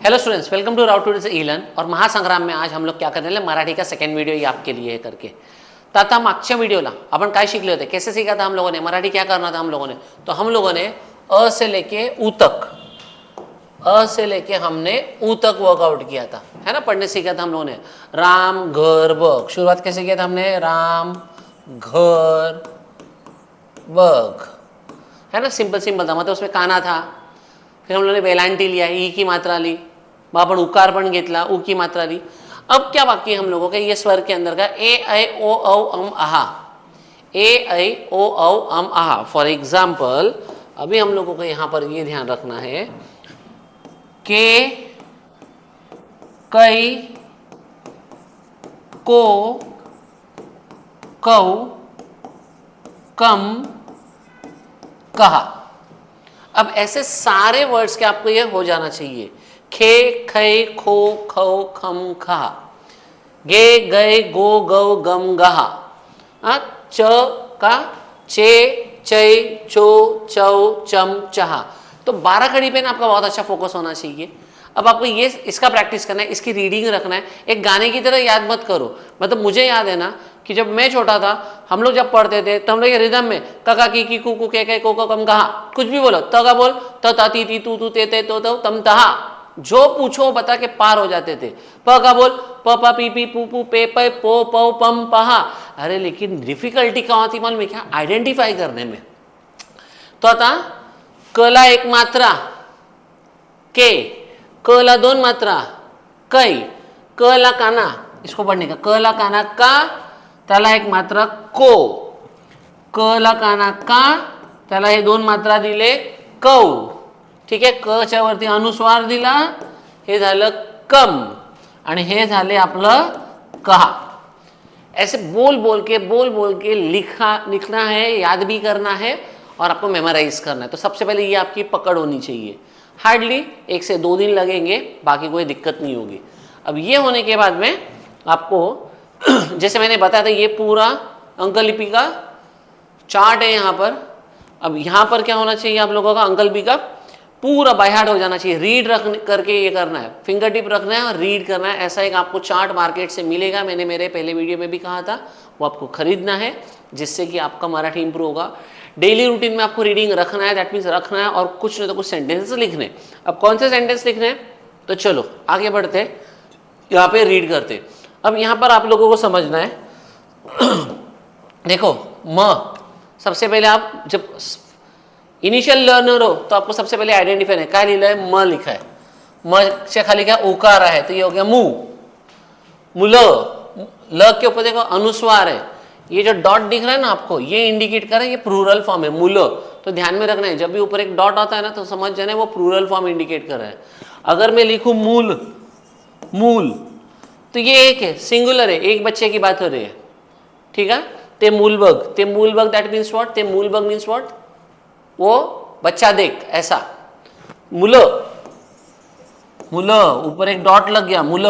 Hello students, welcome to route to ईलन। और महासंग्राम में आज हम लोग क्या करने वाले, मराठी का सेकंड वीडियो ये आपके लिए है करके। तर आता मागच्या व्हिडिओला आपण काय शिकले होते, कैसे सीखा था हम लोगों ने, मराठी क्या करना था हम लोगों ने। तो हम लोगों ने अ से लेके ऊ तक, अ से लेके हमने ऊ तक वर्कआउट किया था, है ना, पढ़ने सीखा था हम लोगों ने। राम घर बघ, शुरुआत कैसे किया था हमने, राम घर बघ, है ना, सिंपल सिंपल था, मतलब उसमें काना था। फिर हम लोगों ने वेलांटी लिया, ई की मात्रा ली, वहाँ पर उकार पण घेतला, ऊ की मात्रा ली। अब क्या बाकी है हम लोगों के, ये स्वर के अंदर का ए ऐ ओ औ अम आहा, ए ऐ ओ औ अम आहा। फॉर एग्जाम्पल अभी हम लोगों को यहाँ पर ये ध्यान रखना है के, कई, को, कौ, कम, कहा। अब ऐसे सारे वर्ड्स के आपको ये हो जाना चाहिए, खे, खे, खो, खौ, खम, खहा, गे, गए, गो, गौ, गम, गहा, च का चे, चै, चो, चौ, चम, चहा। तो 12 खड़ी पे ना आपका बहुत अच्छा फोकस होना चाहिए। अब आपको ये इसका प्रैक्टिस करना है, इसकी रीडिंग रखना है। एक गाने की तरह याद मत करो, मतलब मुझे याद है ना कि जब मैं छोटा था, हम लोग जब पढ़ते थे तो हम लोग ये रिदम में कका की कू कू के को कम कहा, कुछ भी बोलो, त का बोल, त ता ती ती तू तू ते तो तम तहा, जो पूछो बता के पार हो जाते थे। प का बोल, प पा पी पी पू पू पे पे पो पौ पम पहा। अरे लेकिन डिफिकल्टी कहाँ थी मालूम है क्या, आइडेंटिफाई करने में। तो आता क ला एक मात्रा के, क ला 2 मात्रा कई, क ला काना, इसको पढ़ने का, क ला काना का, त्याला एक मात्रा को, क ला काना का, त्याला हे 2 मात्रा दिले कौ, ठीक आहे। क च्या वरती अनुस्वार दिला, हे झालं कम, आणि हे झाले आपलं कहा। ऐसे बोल बोल के लिखना है, याद भी करना है और आपको मेमोराइज करना है। तो सबसे पहले ये आपकी पकड़ होनी चाहिए। हार्डली 1 से 2 दिन लगेंगे, बाकी कोई दिक्कत नहीं होगी। अब ये होने के बाद में आपको जैसे मैंने बताया था, ये पूरा अंकलिपि का चार्ट है यहाँ पर। अब यहाँ पर क्या होना चाहिए आप लोगों का, अंकलिपि का पूरा बाय हार्ट हो जाना चाहिए। रीड रख करके ये करना है, फिंगर टिप रखना है और रीड करना है। ऐसा एक आपको चार्ट मार्केट से मिलेगा, मैंने मेरे पहले वीडियो में भी कहा था, वो आपको खरीदना है, जिससे कि आपका मराठी इंप्रूव होगा। डेली रूटीन में आपको रीडिंग रखना है, दैट मीन्स रखना है, और कुछ नहीं तो कुछ सेंटेंसेस लिखने। अब कौन से सेंटेंस लिखने हैं, तो चलो आगे बढ़ते, यहाँ पे रीड करते। अब यहाँ पर आप लोगों को समझना है देखो, म सबसे पहले आप जब इनिशियल लर्नर हो तो आपको सबसे पहले आइडेंटिफाई है, क्या लिखा है, म लिखा है, म से खाली क्या उकार है, तो ये हो गया मु। मुल, ल के ऊपर देखो अनुस्वार है, ये जो डॉट दिख रहा है ना आपको, ये इंडिकेट कर रहा है ये प्लूरल फॉर्म है, मुल। तो ध्यान में रखना है, जब भी ऊपर एक डॉट आता है ना तो समझ जाना वो प्लूरल फॉर्म इंडिकेट कर रहा है। अगर मैं लिखूं मूल, मूल, तो ये एक है, सिंगुलर है, एक बच्चे की बात हो रही है, ठीक है। ते मूलबग, दैट मीन्स व्हाट, ते मूलबग मीन्स व्हाट, वो बच्चा देख, ऐसा। मुल, मुल, ऊपर एक डॉट लग गया, मुल,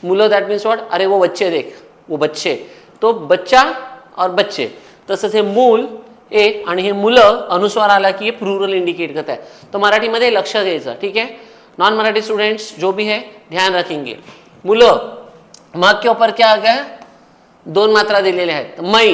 मुल दैट मीन्स व्हाट, अरे वो बच्चे देख, वो बच्चे, तो बच्चा और बच्चे। तसंच हे मूल एक आणि हे मुलं अनुस्वार आला की ये प्लुरल इंडिकेट करता है। तो मराठी मध्ये लक्ष द्यायचं, ठीक है। नॉन मराठी स्टूडेंट्स जो भी है ध्यान रखेंगे। मुलं, मग के ऊपर क्या आ गया, 2 मात्रा दिलेल्या आहेत, मै,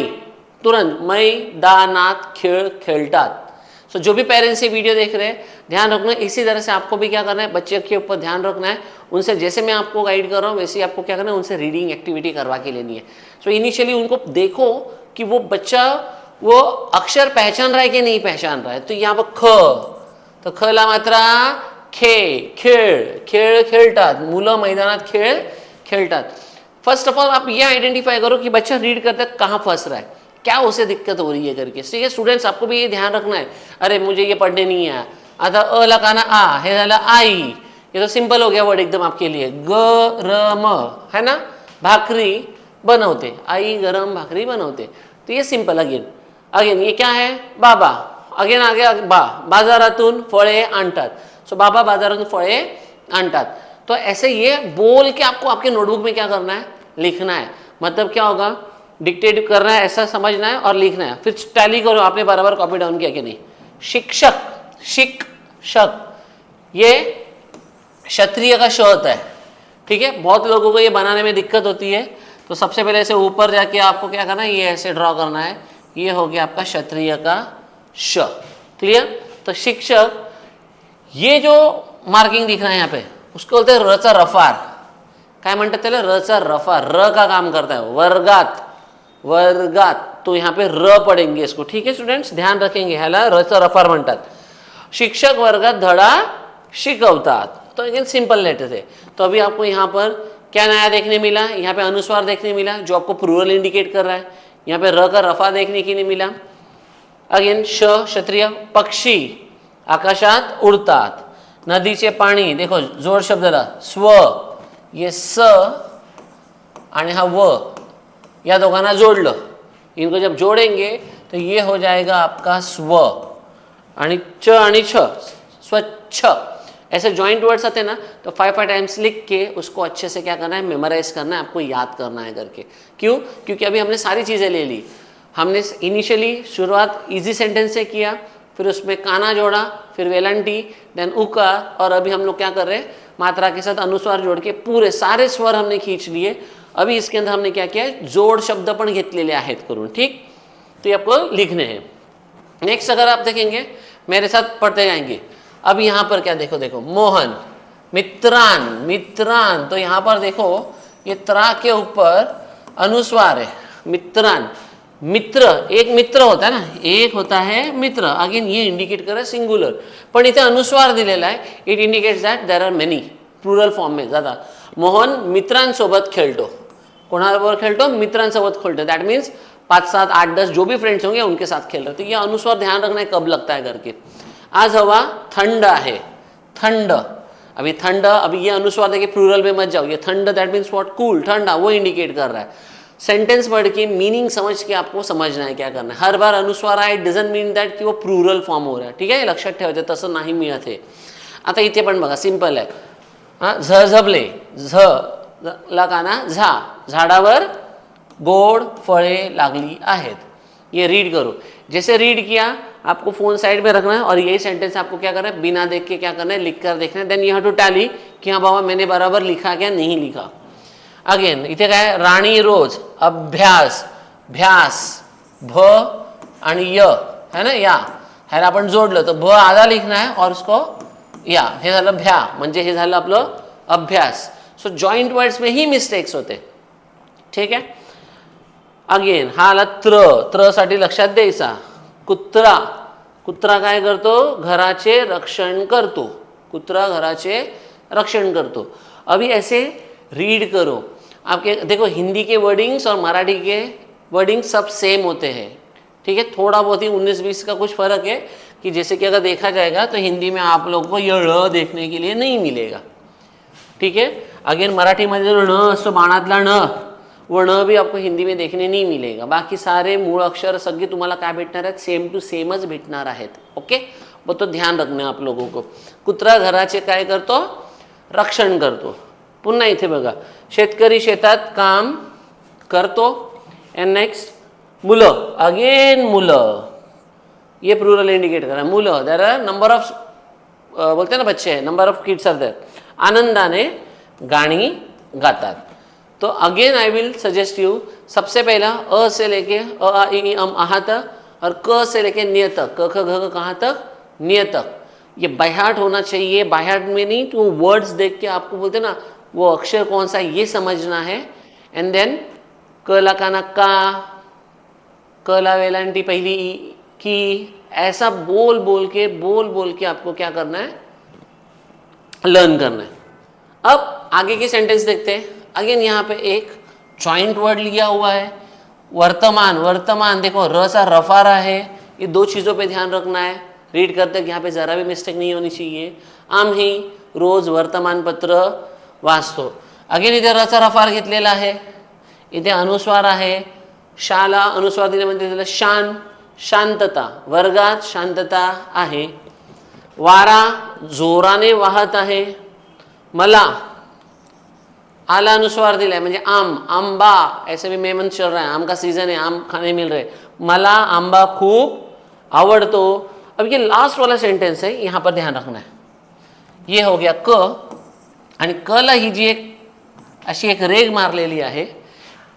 तुरंत मै दानात खेळ खेळतात। सो जो भी पेरेंट्स ये वीडियो देख रहे हैं ध्यान रखना, इसी तरह से आपको भी क्या करना है, बच्चे के ऊपर ध्यान रखना है। उनसे जैसे मैं आपको गाइड कर रहा हूँ वैसे ही आपको क्या करना है, उनसे रीडिंग एक्टिविटी करवा के लेनी है। सो इनिशियली उनको देखो कि वो बच्चा वो अक्षर पहचान रहा है कि नहीं पहचान रहा है। तो यहाँ पर ख, तो ख ला मात्रा खे, खेळ, खेळ खेळतात, मुलं मैदानात खेळ खेळतात। फर्स्ट ऑफ ऑल आप ये आइडेंटिफाई करो कि बच्चा रीड करते कहाँ फंस रहा है, क्या उसे दिक्कत हो रही है करके। ठीक है स्टूडेंट्स, आपको भी ये ध्यान रखना है, अरे मुझे ये पढ़ने नहीं आया। आता अ ला काना आ, हे झालं आई, ये तो सिंपल हो गया वर्ड एकदम आपके लिए। गरम है ना, भाकरी बनवते, आई गरम भाकरी बनवते, तो ये सिंपल। अगेन अगेन ये क्या है, बाबा, अगेन आगे बा, बाजारातून फळे आणतात, सो बाबा बाजारातून फळे आणतात। तो ऐसे ये बोल के आपको आपके नोटबुक में क्या करना है, लिखना है। मतलब क्या होगा, डिक्टेट करना है, ऐसा समझना है और लिखना है। फिर टैली करो आपने बराबर कॉपी डाउन किया कि नहीं। शिक्षक, शिक्षक, ये क्षत्रिय का श होता है, ठीक है। बहुत लोगों को ये बनाने में दिक्कत होती है, तो सबसे पहले ऐसे ऊपर जाके आपको क्या करना है, ये ऐसे ड्रॉ करना है। ये हो गया आपका क्षत्रिय का श, क्लियर। तो शिक्षक, ये जो मार्किंग दिख रहा है यहाँ पे उसको बोलते हैं रचा रफार। काय म्हणतात त्याला? रचा रफार, र का काम करता है, वर्गात, वर्गात। तो यहाँ पे र पढ़ेंगे इसको, ठीक है स्टूडेंट्स, ध्यान रखेंगे, ह्याला रचा रफार म्हणतात। शिक्षक वर्गात धडा शिकवतात, तो अगेन सिंपल लेटर है। तो अभी आपको यहाँ पर क्या नया देखने मिला? यहाँ पे अनुस्वार देखने मिला जो आपको प्लूरल इंडिकेट कर रहा है। यहाँ पे र का रफा देखने के लिए मिला। अगेन श क्षत्रिय, पक्षी आकाशात उडतात, नदीचे पाणी, देखो जोड शब्दाला स्व, ये स आणि हा व, या दोघांना जोड़लं, इनको जब जोड़ेंगे तो ये हो जाएगा आपका स्व, आणि च आणि छ, स्वच्छ। ऐसे जॉइंट वर्ड्स आते हैं ना, तो 5 टाइम्स लिख के उसको अच्छे से क्या करना है, मेमोराइज करना है, आपको याद करना है करके। क्यों? क्योंकि अभी हमने सारी चीज़ें ले ली। हमने इनिशियली शुरुआत इजी सेंटेंस से किया, फिर उसमें काना जोड़ा, फिर वेलंटी, देन उकार, और अभी हम लोग क्या कर रहे हैं, मात्रा के साथ अनुस्वार जोड़ के पूरे सारे स्वर हमने खींच लिए। अभी इसके अंदर हमने क्या किया है, जोड़ शब्द पण घेतलेले आहेत करून, ठीक। तो ये आपको लिखने हैं। नेक्स्ट अगर आप देखेंगे, मेरे साथ पढ़ते जाएंगे। अब यहाँ पर क्या देखो, देखो मोहन, मित्रान, मित्रान, तो यहाँ पर देखो ये त्रा के ऊपर अनुस्वार है, मित्रान। मित्र, एक मित्र होता है ना, एक होता है मित्र, अगेन ये इंडिकेट कर रहा है सिंगुलर, पण इथे अनुस्वार दिलेला आहे, it indicates that there are many, plural form में ज़्यादा। मोहन मित्रांसोबत खेळतो, कोणाबरोबर खेळतो? मित्रांसोबत खेळतो, दैट मीन्स 5, 7, 8, 10 जो भी फ्रेंड्स होंगे उनके साथ खेल रहे। तो ये अनुस्वार ध्यान रखना है कब लगता है करके। आज हवा ठंड है, ठंड, अभी ठंड, अभी ये अनुस्वार देखिए प्लूरल में मत जाओ, ये ठंड दैट मीन्स व्हाट, कूल, ठंडा, वो इंडिकेट कर रहा है। सेंटेंस पढ़ के मीनिंग समझ के आपको समझना है क्या करना है। हर बार अनुस्वार आहे डजंट मीन दॅट की वो प्लूरल फॉर्म हो रहा है, ठीक आहे, लक्षात ठेवायचं, तसं नाही मिळत आहे। आता इथे पण बघा सिंपल आहे, हां, झझबले, झ ला काना झा, झाडावर गोड फळे लागली आहेत, ये रीड करो। जैसे रीड किया, आपको फोन साइड में रखना है और यही सेंटेंस आपको क्या करना है, बिना देख के क्या करना है, लिख कर देखना है। Then you have to tally कि हाँ बाबा मैंने बराबर लिखा क्या नहीं लिखा। अगेन इथे काय, राणी रोज, अभ्यास, भ्यास, भ आणि य है ना, या ह्याला आपण जोडलं तर भ आधा लिखना है और उसको या, हे झालं भ्या, म्हणजे हे झालं आपलं अभ्यास। सो जॉइंट वर्ड्स में ही मिस्टेक्स होते, ठीक है। अगेन हा आला त्र, त्र साठी लक्षात द्यायचा। कुत्रा, कुत्रा काय करतो, घराचे रक्षण करतो, कुत्रा घराचे रक्षण करतो। अभी ऐसे रीड करो, आपके देखो हिंदी के वर्डिंग्स और मराठी के वर्डिंग्स सब सेम होते हैं, ठीक है। थोड़ा बहुत ही 19-20 का कुछ फर्क है, कि जैसे कि अगर देखा जाएगा तो हिंदी में आप लोगों को ये ळ देखने के लिए नहीं मिलेगा, ठीक है। अगेन मराठी में जो ण असतो, बाणातला ण, वो ण भी आपको हिंदी में देखने नहीं मिलेगा। बाकी सारे मूळ अक्षर सगळे तुम्हाला काय भेटणार आहेत, सेम टू सेमच भेटणार आहेत, ओके। वो तो ध्यान रखना है आप लोगों को। कुत्रा घराचे काय करतो, रक्षण करतो। पुन्हा इथे बघा, शेतकरी शेतात काम करतो, एंड नेक्स्ट मुलं, अगेन मुलं, ये प्लूरल इंडिकेट करा, मुलं, देयर आर नंबर ऑफ, बोलते हैं ना बच्चे, number of kids are there, आनंदाने गाणी गातात। तो again I will suggest you, सबसे पहला अ से लेके अ आ इ ई अम आहा तक, और क से लेके निय तक, क ख ग घ कहाँ तक, निय तक, ये बायहार्ट होना चाहिए। बायहार्ट में नहीं, तो वर्ड्स देख के आपको बोलते ना वो अक्षर कौन सा है ये समझना है। एंड देन क ला काना का, क ला वेलांटी पहली ई की, ऐसा बोल बोल के आपको क्या करना है, लर्न करना है। अब आगे के सेंटेंस देखते हैं। अगेन यहाँ पे एक जॉइंट वर्ड लिया हुआ है, वर्तमान, वर्तमान देखो र सा रफारा है, ये दो चीज़ों पे ध्यान रखना है। रीड करते यहाँ पे ज़रा भी मिस्टेक नहीं होनी चाहिए। आम्ही रोज वर्तमानपत्र वाचतो। अगेन इथे रचा रफार घेतलेला आहे, इथे अनुस्वार आहे, शाला अनुस्वार दिल्यामध्ये दिलं शान, शांतता, वर्गात शांतता आहे। वारा जोराने वाहत आहे, मला आला अनुस्वार दिला है, म्हणजे आम, आंबा, ऐसे भी मेमन चल रहा है, आम का सीजन है, आम खाने मिल रहे, मला आंबा खूब आवड़तो। अब ये लास्ट वाला सेंटेंस है, यहाँ पर ध्यान रखना है। ये हो गया क, आणि कला ही जी एक अशी एक रेग मारलेली आहे,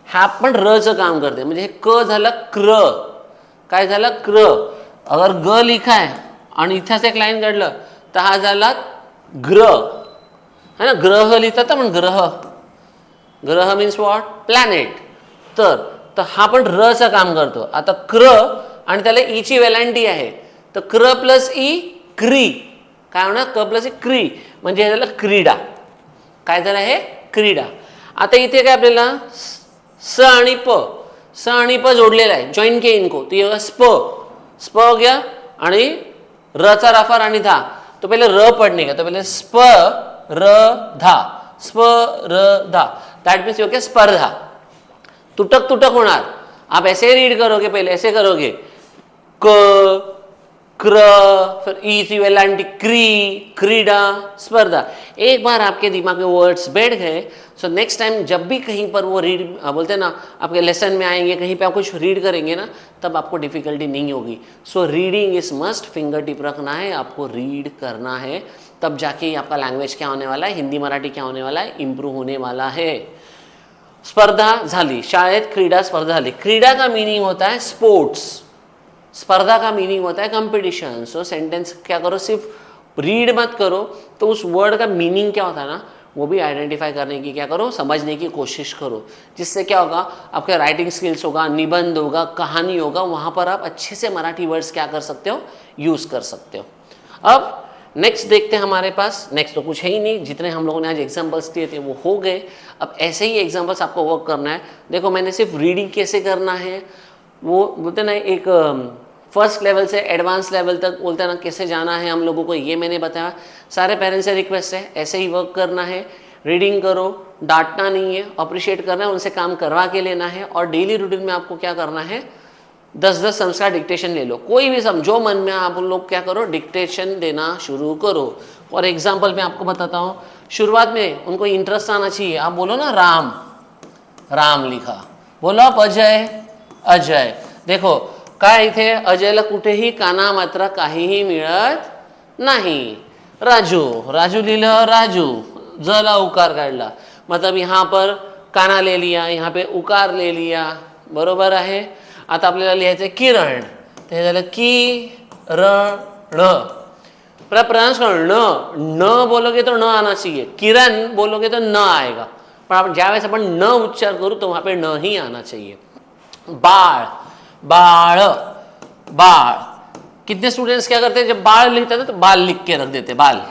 हा पण रचं काम करते. म्हणजे हे क झालं क्र, काय झालं क्र. अगर ग लिखा है आणि इथेच एक लाईन काढलं तर हा झाला ग्रह है ना. ग्रह लिहितात पण ग्रह, ग्रह मीन्स वॉट प्लॅनेट. तर हा पण रचं काम करतो. आता क्र आणि त्याला ईची वेलांटी आहे, तर क्र प्लस ई क्री, काय होणार क प्लस ई क्री, म्हणजे हे झालं क्रीडा. काय झालं हे क्रीडा. आता इथे काय आपल्याला स आणि प जोडलेला आहे, जॉईन के इनको, तो ये स्प हो गया आणि रचा राफा आणि धा, तो पहले र पढ़ने का, तो पहले स्प र धा, स्प र धा, दैट मीन्स हो गया स्पर्धा. तुटक तुटक होणार. आप ऐसे रीड करोगे, पहले ऐसे करोगे क क्र, फिर ई वेलांटी क्री, क्रीडा, स्पर्धा. एक बार आपके दिमाग में वर्ड्स बैठ गए, सो नेक्स्ट टाइम जब भी कहीं पर वो रीड बोलते हैं ना, आपके लेसन में आएंगे, कहीं पे आप कुछ रीड करेंगे ना, तब आपको डिफिकल्टी नहीं होगी. So reading is must, finger tip रखना है, आपको रीड करना है, तब जाके ही आपका लैंग्वेज क्या होने वाला है, हिंदी मराठी क्या होने वाला है, इम्प्रूव होने वाला है. स्पर्धा झाली, शाळेत क्रीडा स्पर्धा झाली. क्रीडा का मीनिंग होता है स्पोर्ट्स, स्पर्धा का मीनिंग होता है कंपटीशन. सो सेंटेंस क्या करो, सिर्फ रीड मत करो, तो उस वर्ड का मीनिंग क्या होता है ना, वो भी आइडेंटिफाई करने की क्या करो, समझने की कोशिश करो. जिससे क्या होगा, आपका राइटिंग स्किल्स होगा, निबंध होगा, कहानी होगा, वहाँ पर आप अच्छे से मराठी वर्ड्स क्या कर सकते हो, यूज़ कर सकते हो. अब नेक्स्ट देखते हैं हमारे पास. नेक्स्ट तो कुछ है ही नहीं, जितने हम लोगों ने आज एग्जाम्पल्स दिए थे वो हो गए. अब ऐसे ही एग्जाम्पल्स आपको वर्क करना है. देखो मैंने सिर्फ रीडिंग कैसे करना है, वो बोलते ना एक फर्स्ट लेवल से एडवांस लेवल तक बोलते हैं ना कैसे जाना है हम लोगों को, ये मैंने बताया. सारे पेरेंट्स से रिक्वेस्ट है ऐसे ही वर्क करना है. रीडिंग करो, डांटना नहीं है, अप्रिशिएट करना है, उनसे काम करवा के लेना है. और डेली रूटीन में आपको क्या करना है, 10-10 सम्स का डिक्टेशन ले लो. कोई भी सम जो मन में आप लोग क्या करो, डिक्टेशन देना शुरू करो. फॉर एग्जाम्पल मैं आपको बताता हूँ, शुरुआत में उनको इंटरेस्ट आना चाहिए. आप बोलो ना राम, राम लिखा, बोलो आप अजय, अजय. देखो काय इथे अजयला कुठेही काना मात्रा काहीही मिळत नाही. राजू, राजू लिहिलं राजू, जला उकार काढला, मतलब यहाँ पर काना ले लिया, यहाँ पे उकार ले लिया, बरोबर आहे. आता आपल्याला लिहायचं किरण, ते झालं की र ण. प्रोनाउंस करो, न बोलोगे तो न आना चाहिए, किरण बोलोगे तो न आएगा, पर आप ज्यावेळेस आपण न उच्चार करू तो वहाँ पे न ही आना चाहिए. बाळ, बाळ, बाळ. कितने स्टूडेंट्स क्या करते हैं, जब बाळ लिखते हैं तो बाल लिख के रख देते, बाल.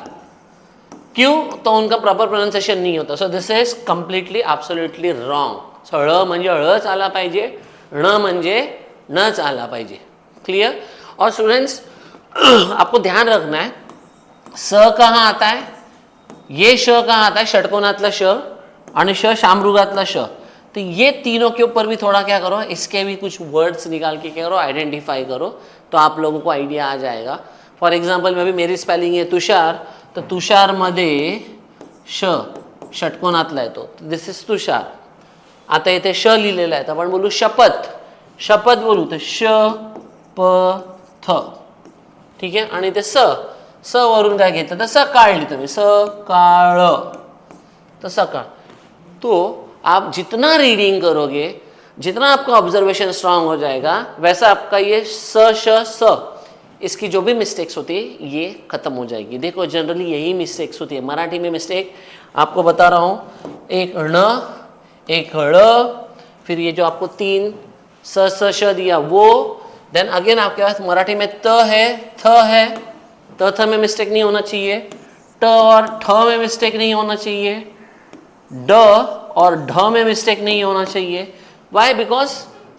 क्यों, तो उनका प्रॉपर प्रोनाउंसिएशन नहीं होता. So this is completely absolutely wrong. So ळ म्हणजे ळच आला पाहिजे, ण म्हणजे नच आला पाहिजे. क्लियर. और स्टूडेंट्स आपको ध्यान रखना है, स कहाँ आता है, ये श कहाँ आता है, षटकोणातला श आणि श शामृगातला श. तो ये तीनों के ऊपर भी थोड़ा क्या करो, इसके भी कुछ वर्ड्स निकाल के क्या करो, आइडेंटिफाई करो, तो आप लोगों को आइडिया आ जाएगा. फॉर एग्जाम्पल में भी मेरी स्पेलिंग है तुषार, तो तुषार मध्ये श षटकोणातला येतो, दिस इज तुषार. आता इथे श लिहिलेला आहे, तर आपण बोलू शपथ, शपथ बोलू तर श प थ. ठीक आहे. आणि ते स वरून काय घेतलं तर सकाळ लिहितो मी, सकाळ, तर सकाळ. तो आप जितना रीडिंग करोगे, जितना आपका ऑब्जर्वेशन स्ट्रांग हो जाएगा, वैसा आपका ये स श स, इसकी जो भी मिस्टेक्स होती है ये खत्म हो जाएगी. देखो जनरली यही मिस्टेक्स होती है मराठी में. मिस्टेक आपको बता रहा हूँ, एक ण, एक ळ, फिर ये जो आपको 3 स स श दिया वो, देन अगेन आपके पास मराठी में त है, थ है, त थ में मिस्टेक नहीं होना चाहिए, ट और ठ में मिस्टेक नहीं होना चाहिए, ड और ढ में मिस्टेक नहीं होना चाहिए. वाई, बिकॉज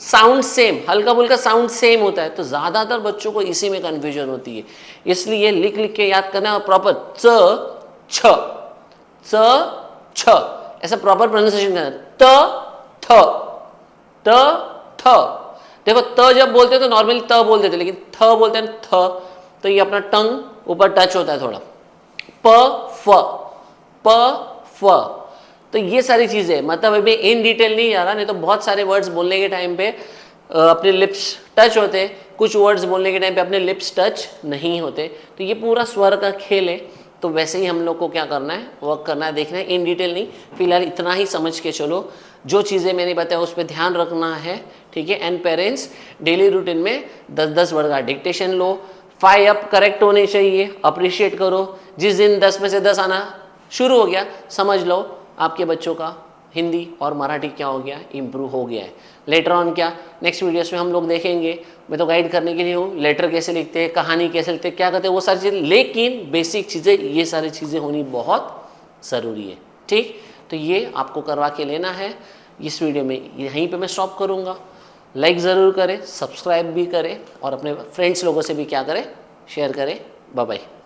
साउंड सेम, हल्का फुल्का साउंड सेम होता है, तो ज़्यादातर बच्चों को इसी में कन्फ्यूजन होती है. इसलिए लिख लिख के याद करना है, और प्रॉपर च छ ऐसा प्रॉपर प्रोनाउंसिएशन करना. त थ. देखो त जब बोलते हैं तो नॉर्मली त बोल देते, लेकिन थ बोलते हैं थ, तो ये अपना टंग ऊपर टच होता है थोड़ा. प फ. तो ये सारी चीज़ें, मतलब अभी इन डिटेल नहीं जा रहा, नहीं तो बहुत सारे वर्ड्स बोलने के टाइम पे अपने लिप्स टच होते हैं, कुछ वर्ड्स बोलने के टाइम पे अपने लिप्स टच नहीं होते. तो ये पूरा स्वर का खेल है, तो वैसे ही हम लोग को क्या करना है, वर्क करना है, देखना है, इन डिटेल नहीं, फिलहाल इतना ही समझ के चलो। जो चीज़ें मैंने बताया उस पर ध्यान रखना है, ठीक है। एंड पेरेंट्स डेली रूटीन में 10-10 वर्ड का डिक्टेशन लो, 5 अप करेक्ट होने चाहिए, अप्रिशिएट करो। जिस दिन 10 में से 10 आना शुरू हो गया, समझ लो आपके बच्चों का हिंदी और मराठी क्या हो गया, इम्प्रूव हो गया है। लेटर ऑन क्या, नेक्स्ट वीडियोस में हम लोग देखेंगे। मैं तो गाइड करने के लिए हूँ, लेटर कैसे लिखते हैं, कहानी कैसे लिखते हैं, क्या करते हैं, वो सारी चीज़ें, लेकिन बेसिक चीज़ें, ये सारी चीज़ें होनी बहुत ज़रूरी है, ठीक। तो ये आपको करवा के लेना है। इस वीडियो में यहीं पे मैं स्टॉप करूँगा। लाइक ज़रूर करें, सब्सक्राइब भी करें और अपने फ्रेंड्स लोगों से भी क्या करें, शेयर करें। Bye bye.